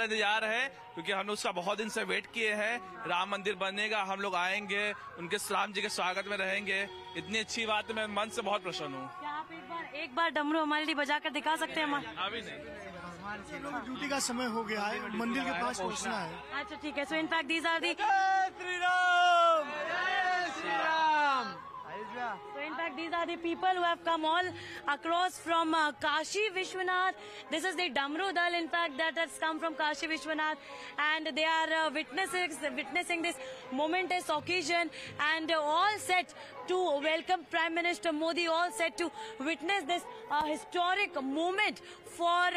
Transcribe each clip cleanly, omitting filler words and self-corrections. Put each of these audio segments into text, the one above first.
इंतजार है, क्योंकि हम लोग उसका बहुत दिन से वेट किए हैं। राम मंदिर बनेगा, हम लोग आएंगे, उनके राम जी के स्वागत में रहेंगे। इतनी अच्छी बात है, मैं मन से बहुत प्रसन्न हूँ। क्या आप एक बार डमरू हमारे लिए बजा कर दिखा सकते हैं? अभी नहीं, ड्यूटी का समय हो गया है, मंदिर के पास पहुंचना है। अच्छा ठीक है। So in fact these are the So in fact, these are the people who have come all across from Kashi Vishwanath. This is the Damru Dal, in fact, that has come from Kashi Vishwanath, and they are witnessing this momentous occasion, and all set to welcome Prime Minister Modi, all set to witness this historic moment for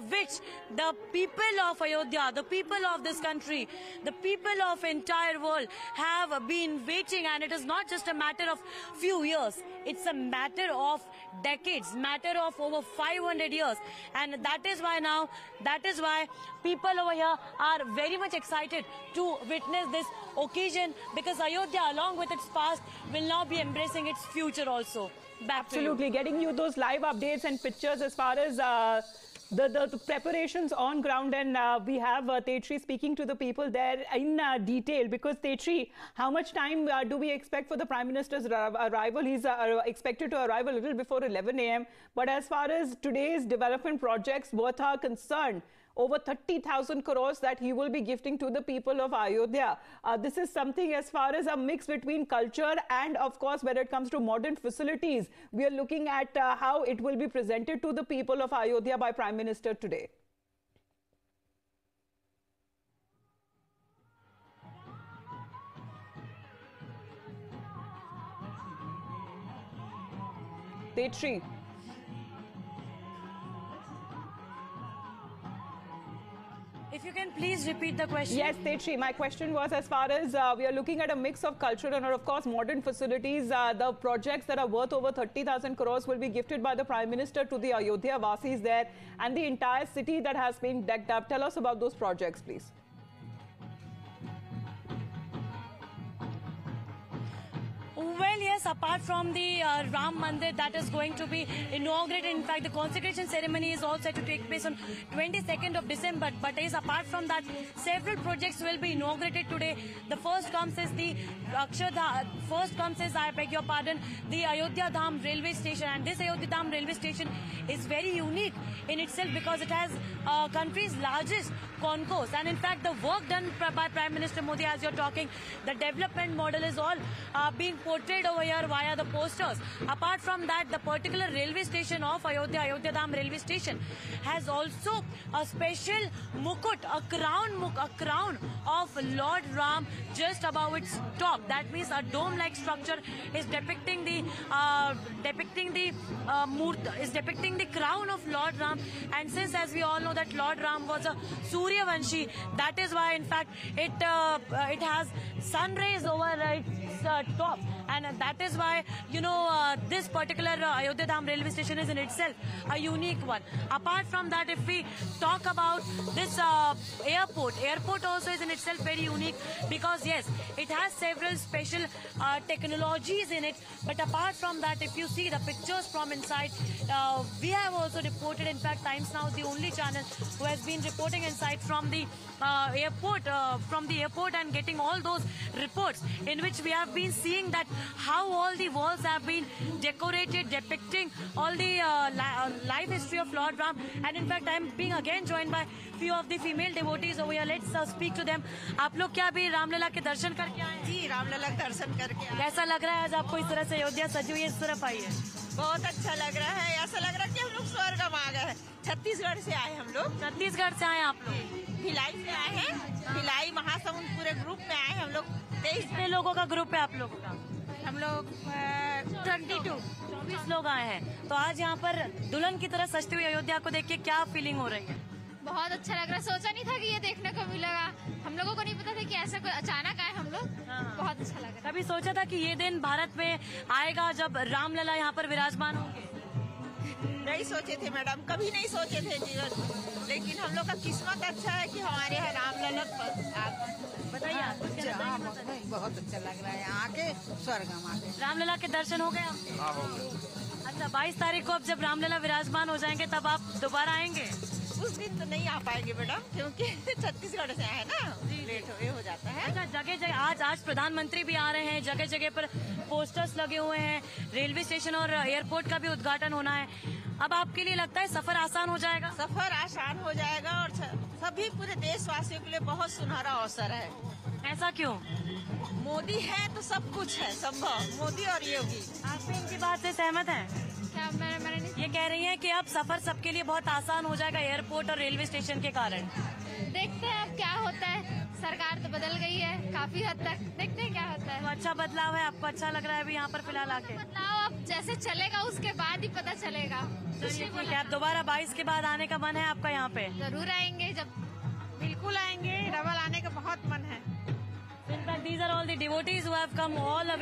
which the people of Ayodhya, the people of this country, the people of entire world have been waiting, and it is not just a matter of few years, it's a matter of decades, matter of over 500 years, and that is why people over here are very much excited to witness this occasion, because Ayodhya, along with its past, will now be embracing its future also. Absolutely, getting you those live updates and pictures as far as the preparations on ground, and we have Tetri speaking to the people there in detail, because Tetri, how much time do we expect for the Prime Minister's arrival? He's expected to arrive a little before 11 a.m. But as far as today's development projects worth are concerned, over 30,000 crores that he will be gifting to the people of Ayodhya. This is something as far as a mix between culture and, of course, when it comes to modern facilities. We are looking at how it will be presented to the people of Ayodhya by Prime Minister today. Tetri. If you can please repeat the question. Yes, Tetri, my question was as far as we are looking at a mix of cultural and, of course, modern facilities. The projects that are worth over 30,000 crores will be gifted by the Prime Minister to the Ayodhya Vasis there, and the entire city that has been decked up. Tell us about those projects, please. Well, yes, apart from the Ram Mandir that is going to be inaugurated, in fact, the consecration ceremony is all set to take place on 22nd of December. But yes, apart from that, several projects will be inaugurated today. The first comes is the I beg your pardon, the Ayodhya Dham railway station. And this Ayodhya Dham railway station is very unique in itself, because it has country's largest concourse. And in fact, the work done by Prime Minister Modi, as you're talking, the development model is all being portrayed over here via the posters. Apart from that, the particular railway station of Ayodhya Dham railway station, has also a special mukut, a crown of Lord Ram just above its top. That means a dome-like structure is depicting the crown of Lord Ram. And since, as we all know, that Lord Ram was a Suryavanshi, that is why, in fact, it has sun rays over its top. And that is why, this particular Ayodhya Dham railway station is in itself a unique one. Apart from that, if we talk about this airport also is in itself very unique, because yes, it has several special technologies in it. But apart from that, if you see the pictures from inside, we have also reported, in fact, Times Now is the only channel who has been reporting inside from the airport and getting all those reports, in which we have been seeing that how all the walls have been decorated, depicting all the life history of Lord Ram. And in fact, I am being again joined by few of the female devotees over here. Let's speak to them. आप लोग क्या अभी रामलला के दर्शन करके आए हैं? जी, रामलला के दर्शन करके आए। कैसा लग रहा है आज आपको इस तरह से अयोध्या सजी हुई इस तरफ आई है? बहुत अच्छा लग रहा है, ऐसा लग रहा है कि हम लोग स्वर्ग में आ गए हैं। छत्तीसगढ़ से आए हम लोग। छत्तीसगढ़ से आए आप लोग? भिलाई से आए हैं, भिलाई महासमुंद पूरे ग्रुप में आए हम लोग। 23 लोगों का ग्रुप है आप लोगों का? हम लोग 24 लोग आए हैं। तो आज यहाँ पर दुल्हन की तरह सजती हुई अयोध्या को देख के क्या फीलिंग हो रही है? बहुत अच्छा लग रहा है। सोचा नहीं था कि ये देखने को मिलेगा। हम लोगों को नहीं पता था कि ऐसा कोई अचानक आए हम लोग। बहुत अच्छा लग रहा है। कभी सोचा था कि ये दिन भारत में आएगा जब रामलला यहाँ पर विराजमान होंगे? नहीं सोचे थे मैडम, कभी नहीं सोचे थे जीवन, लेकिन हम लोग का किस्मत अच्छा है कि हमारे यहाँ रामलला बताइए। बहुत अच्छा लग रहा है यहाँ के स्वर्ग में। रामलला के दर्शन हो गए? हाँ, हो गए। अच्छा, 22 तारीख को अब जब रामलला विराजमान हो जाएंगे तब आप दोबारा आएंगे? उस दिन तो नहीं आ पाएंगे मैडम, क्योंकि छत्तीसगढ़ से आए ना, लेट हो जाता है। अच्छा, जगह जगह आज प्रधानमंत्री भी आ रहे हैं, जगह जगह पर पोस्टर्स लगे हुए हैं, रेलवे स्टेशन और एयरपोर्ट का भी उद्घाटन होना है। अब आपके लिए लगता है सफर आसान हो जाएगा? सफर आसान हो जाएगा और सभी पूरे देशवासियों के लिए बहुत सुनहरा अवसर है। ऐसा क्यों? मोदी है तो सब कुछ है संभव, मोदी और योगी। आप भी इनकी बात से सहमत हैं? क्या मैंने ये कह रही हैं कि अब सफर सबके लिए बहुत आसान हो जाएगा एयरपोर्ट और रेलवे स्टेशन के कारण। देखते हैं अब क्या होता है। सरकार तो बदल गई है काफी हद तक, देखते हैं क्या होता है। तो अच्छा बदलाव है, आपको अच्छा लग रहा है अभी यहाँ पर फिलहाल आके? बदलाव अब जैसे चलेगा उसके बाद ही पता चलेगा। चलिए ठीक है, अब दोबारा 22 के बाद आने का मन है आपका यहाँ पे? जरूर आएंगे, जब बिल्कुल आएंगे, डबल आने का बहुत मन है। In fact, these are all the devotees who have come all the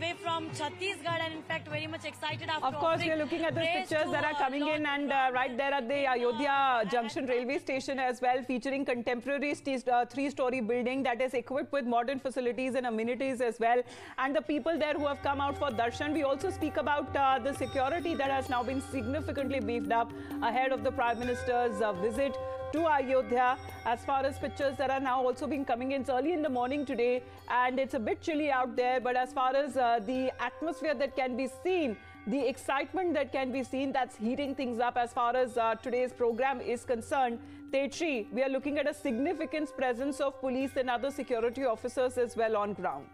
way from Chhattisgarh, and in fact very much excited after. Of course, we are looking at the pictures that are coming in, and right there at the Ayodhya Junction railway station as well, featuring contemporary three-story building that is equipped with modern facilities and amenities as well. And the people there who have come out for darshan. We also speak about the security that has now been significantly beefed up ahead of the Prime Minister's visit to Ayodhya. As far as pictures that are now also being coming in, it's early in the morning today and it's a bit chilly out there, but as far as the atmosphere that can be seen, the excitement that can be seen, that's heating things up as far as today's program is concerned. Tetri, we are looking at a significant presence of police and other security officers as well on ground.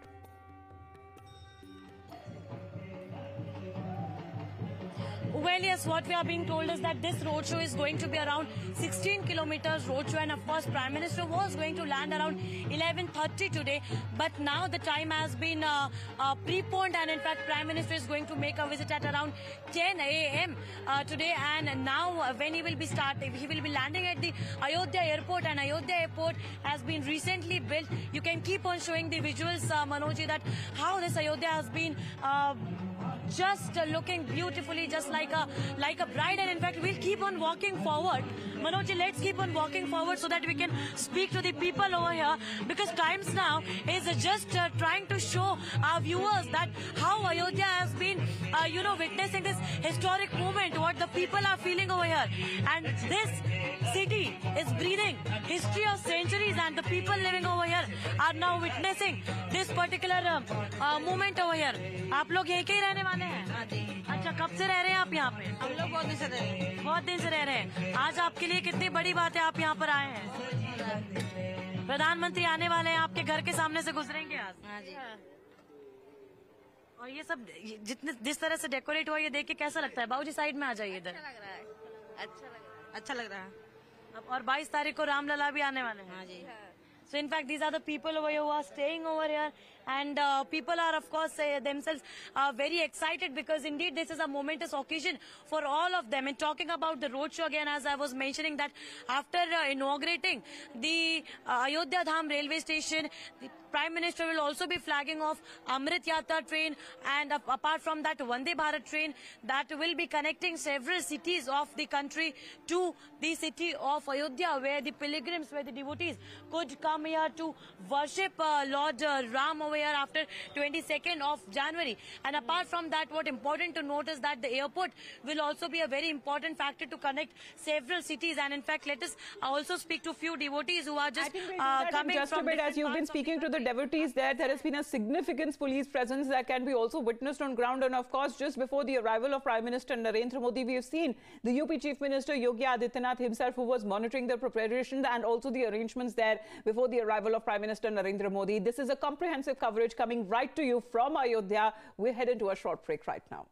Well, yes, what we are being told is that this roadshow is going to be around 16 kilometers roadshow, and of course Prime Minister was going to land around 11:30 today, but now the time has been preponed, and in fact Prime Minister is going to make a visit at around 10 a.m. Today, and now when he will be landing at the Ayodhya airport, and Ayodhya airport has been recently built. You can keep on showing the visuals, Manoj, that how this Ayodhya has been just looking beautifully, just like a bride. And in fact we'll keep on walking forward. Manoj, let's keep on walking forward so that we can speak to the people over here, because Times Now is just trying to show our viewers that how Ayodhya has been witnessing this historic moment, what the people are feeling over here. And this city is breathing history of centuries, and the people living over here are now witnessing this particular moment over here. आप लोग यहीं के ही रहने वाले हैं? हाँ जी। अच्छा, कब से रह रहे हैं आप यहाँ पे? हम लोग बहुत दिन से रह रहे हैं। बहुत दिन से रह रहे हैं। आज आपके लिए कितनी बड़ी बात है, आप यहाँ पर आए हैं? प्रधानमंत्री आने वाले हैं, आपके घर के सामने से गुजरेंगे आज? हाँ जी। और ये सब जिस तरह से डेकोरेट हुआ, ये देख के कैसा लगता है? बाबूजी साइड में आ जाइए इधर। अच्छा लग रहा है, अच्छा लग रहा है। और 22 तारीख को रामलला भी आने वाले हैं। हाँ जी। So in fact, these are the people over here who are staying over here, and people are of course themselves very excited, because indeed this is a momentous occasion for all of them. And talking about the roadshow again, as I was mentioning, that after inaugurating the Ayodhya Dham railway station, the Prime Minister will also be flagging off Amrit Yatra train, and apart from that Vande Bharat train that will be connecting several cities of the country to the city of Ayodhya, where the pilgrims, where the devotees could come here to worship Lord Ram over here after 22nd of January. And apart from that, what important to note is that the airport will also be a very important factor to connect several cities. And in fact, let us also speak to few devotees who are just coming just from a bit, as you've been speaking to the devotees there has been a significant police presence that can be also witnessed on ground. And of course, just before the arrival of Prime Minister Narendra Modi, we have seen the UP Chief Minister Yogi Adityanath himself, who was monitoring the preparations and also the arrangements there before the arrival of Prime Minister Narendra Modi. This is a comprehensive coverage coming right to you from Ayodhya. We're headed to a short break right now.